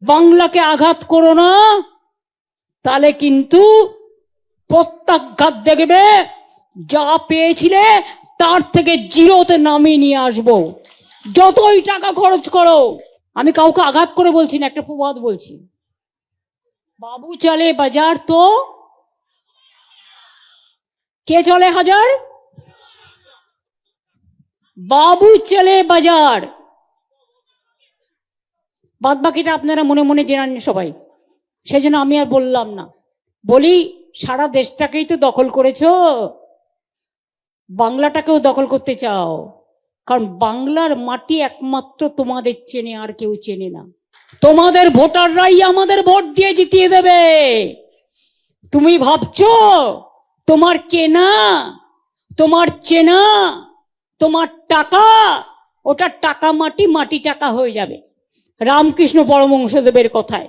বাংলাকে আঘাত করো না, তাহলে কিন্তু প্রত্যাঘাত দেখবে, যা পেয়েছিলে তার থেকে জিরোতে নামিয়ে নিয়ে আসবো, যতই টাকা খরচ করো। আমি কাউকে আঘাত করে বলছি না, একটা প্রবাদ বলছি। বাবু চলে বাজার তো কে চলে হাজার? বাবু চলে বাজার। বাদ বাকিটা আপনারা মনে মনে জেনে নেন সবাই, সেজন্য আমি আর বললাম না। বলি, সারা দেশটাকেই তো দখল করেছো, বাংলাটাকেও দখল করতে চাও, কারণ বাংলার মাটি একমাত্র তোমাদের চেনে, আর কেউ চেনে না। তোমাদের ভোটাররাই আমাদের ভোট দিয়ে জিতিয়ে দেবে। তুমি ভাবছো তোমার কেনা, তোমার চেনা, তোমার টাকা, ওটা টাকা মাটি, মাটি টাকা হয়ে যাবে। রামকৃষ্ণ পরমহংসদেবের কথায়।